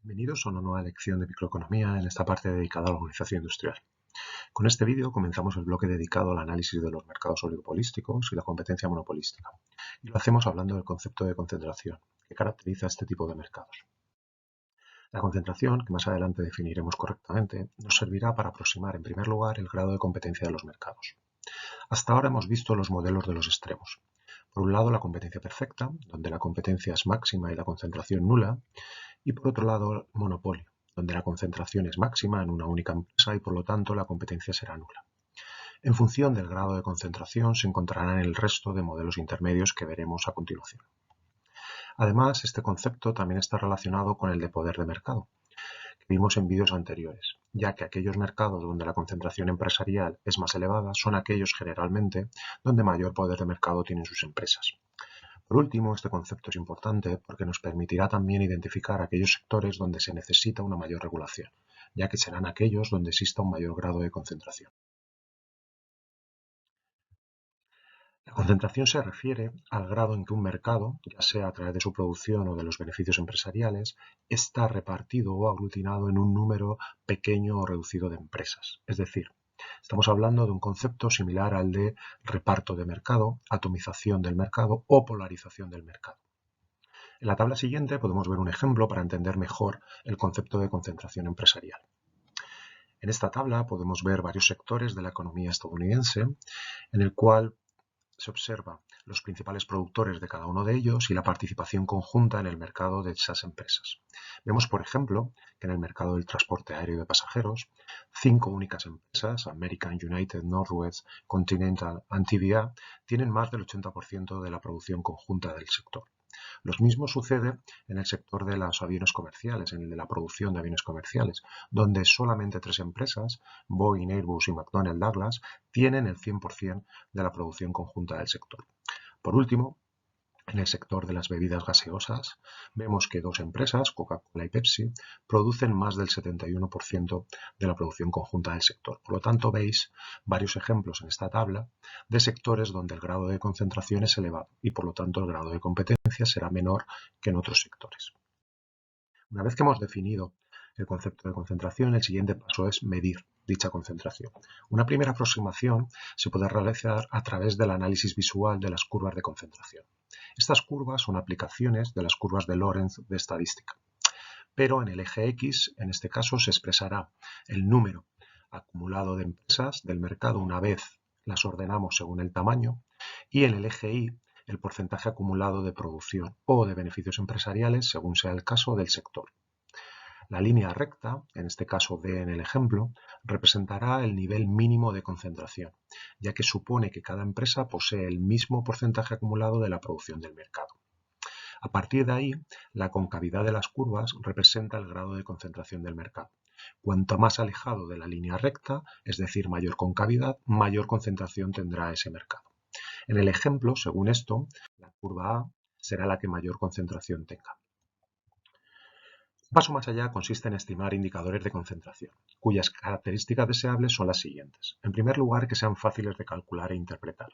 Bienvenidos a una nueva lección de microeconomía en esta parte dedicada a la organización industrial. Con este vídeo comenzamos el bloque dedicado al análisis de los mercados oligopolísticos y la competencia monopolística. Y lo hacemos hablando del concepto de concentración, que caracteriza este tipo de mercados. La concentración, que más adelante definiremos correctamente, nos servirá para aproximar en primer lugar el grado de competencia de los mercados. Hasta ahora hemos visto los modelos de los extremos. Por un lado, la competencia perfecta, donde la competencia es máxima y la concentración nula, y por otro lado, el monopolio, donde la concentración es máxima en una única empresa y por lo tanto la competencia será nula. En función del grado de concentración se encontrarán el resto de modelos intermedios que veremos a continuación. Además, este concepto también está relacionado con el de poder de mercado, que vimos en vídeos anteriores, ya que aquellos mercados donde la concentración empresarial es más elevada son aquellos generalmente donde mayor poder de mercado tienen sus empresas. Por último, este concepto es importante porque nos permitirá también identificar aquellos sectores donde se necesita una mayor regulación, ya que serán aquellos donde exista un mayor grado de concentración. La concentración se refiere al grado en que un mercado, ya sea a través de su producción o de los beneficios empresariales, está repartido o aglutinado en un número pequeño o reducido de empresas. Es decir, estamos hablando de un concepto similar al de reparto de mercado, atomización del mercado o polarización del mercado. En la tabla siguiente podemos ver un ejemplo para entender mejor el concepto de concentración empresarial. En esta tabla podemos ver varios sectores de la economía estadounidense en el cual se observa los principales productores de cada uno de ellos y la participación conjunta en el mercado de esas empresas. Vemos, por ejemplo, que en el mercado del transporte aéreo de pasajeros, 5 únicas empresas, American, United, Northwest, Continental y TVA, tienen más del 80% de la producción conjunta del sector. Lo mismo sucede en el sector de los aviones comerciales, en el de la producción de aviones comerciales, donde solamente 3 empresas, Boeing, Airbus y McDonnell Douglas, tienen el 100% de la producción conjunta del sector. Por último, en el sector de las bebidas gaseosas, vemos que 2 empresas, Coca-Cola y Pepsi, producen más del 71% de la producción conjunta del sector. Por lo tanto, veis varios ejemplos en esta tabla de sectores donde el grado de concentración es elevado y por lo tanto el grado de competencia será menor que en otros sectores. Una vez que hemos definido el concepto de concentración, el siguiente paso es medir dicha concentración. Una primera aproximación se puede realizar a través del análisis visual de las curvas de concentración. Estas curvas son aplicaciones de las curvas de Lorentz de estadística, pero en el eje X, en este caso, se expresará el número acumulado de empresas del mercado una vez las ordenamos según el tamaño, y en el eje Y, el porcentaje acumulado de producción o de beneficios empresariales según sea el caso del sector. La línea recta, en este caso D en el ejemplo, representará el nivel mínimo de concentración, ya que supone que cada empresa posee el mismo porcentaje acumulado de la producción del mercado. A partir de ahí, la concavidad de las curvas representa el grado de concentración del mercado. Cuanto más alejado de la línea recta, es decir, mayor concavidad, mayor concentración tendrá ese mercado. En el ejemplo, según esto, la curva A será la que mayor concentración tenga. Un paso más allá consiste en estimar indicadores de concentración, cuyas características deseables son las siguientes. En primer lugar, que sean fáciles de calcular e interpretar.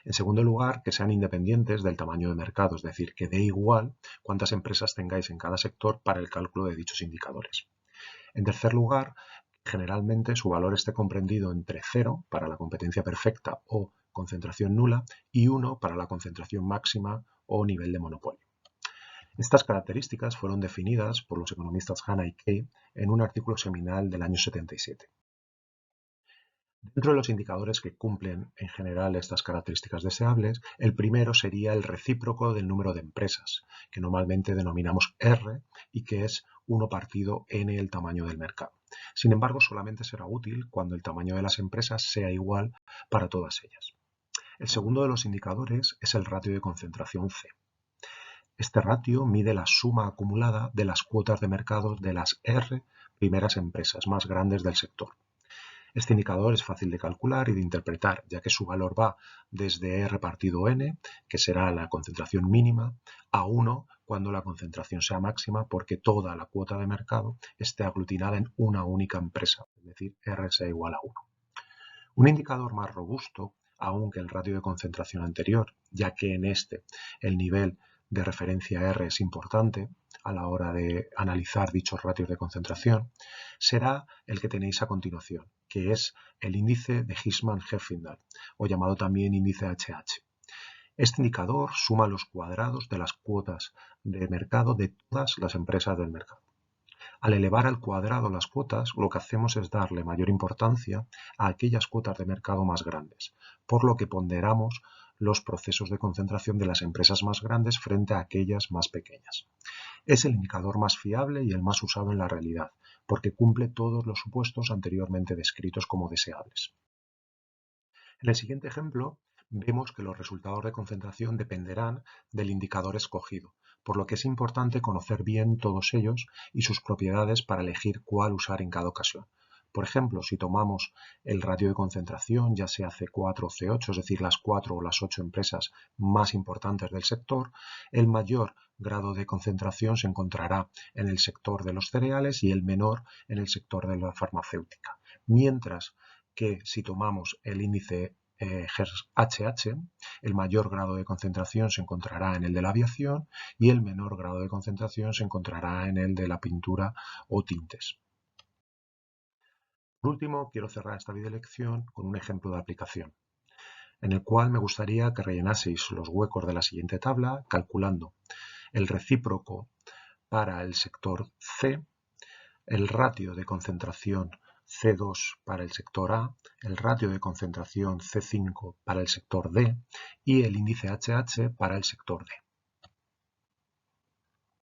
En segundo lugar, que sean independientes del tamaño de mercado, es decir, que dé igual cuántas empresas tengáis en cada sector para el cálculo de dichos indicadores. En tercer lugar, generalmente su valor esté comprendido entre 0 para la competencia perfecta o concentración nula y 1 para la concentración máxima o nivel de monopolio. Estas características fueron definidas por los economistas Hanna y Kay en un artículo seminal del año 77. Dentro de los indicadores que cumplen en general estas características deseables, el primero sería el recíproco del número de empresas, que normalmente denominamos R y que es 1 partido N el tamaño del mercado. Sin embargo, solamente será útil cuando el tamaño de las empresas sea igual para todas ellas. El segundo de los indicadores es el ratio de concentración C. Este ratio mide la suma acumulada de las cuotas de mercado de las R primeras empresas más grandes del sector. Este indicador es fácil de calcular y de interpretar, ya que su valor va desde R partido N, que será la concentración mínima, a 1 cuando la concentración sea máxima porque toda la cuota de mercado esté aglutinada en una única empresa, es decir, R sea igual a 1. Un indicador más robusto, aún que el ratio de concentración anterior, ya que en este el nivel de referencia R es importante, a la hora de analizar dichos ratios de concentración será el que tenéis a continuación, que es el índice de Hirschman-Heffindal, o llamado también índice HH. Este indicador suma los cuadrados de las cuotas de mercado de todas las empresas del mercado. Al elevar al cuadrado las cuotas, lo que hacemos es darle mayor importancia a aquellas cuotas de mercado más grandes, por lo que ponderamos los procesos de concentración de las empresas más grandes frente a aquellas más pequeñas. Es el indicador más fiable y el más usado en la realidad, porque cumple todos los supuestos anteriormente descritos como deseables. En el siguiente ejemplo, vemos que los resultados de concentración dependerán del indicador escogido, por lo que es importante conocer bien todos ellos y sus propiedades para elegir cuál usar en cada ocasión. Por ejemplo, si tomamos el radio de concentración, ya sea C4 o C8, es decir, las 4 o las 8 empresas más importantes del sector, el mayor grado de concentración se encontrará en el sector de los cereales y el menor en el sector de la farmacéutica. Mientras que si tomamos el índice HH, el mayor grado de concentración se encontrará en el de la aviación y el menor grado de concentración se encontrará en el de la pintura o tintes. Por último, quiero cerrar esta videolección con un ejemplo de aplicación, en el cual me gustaría que rellenaseis los huecos de la siguiente tabla calculando el recíproco para el sector C, el ratio de concentración C2 para el sector A, el ratio de concentración C5 para el sector D y el índice HH para el sector D.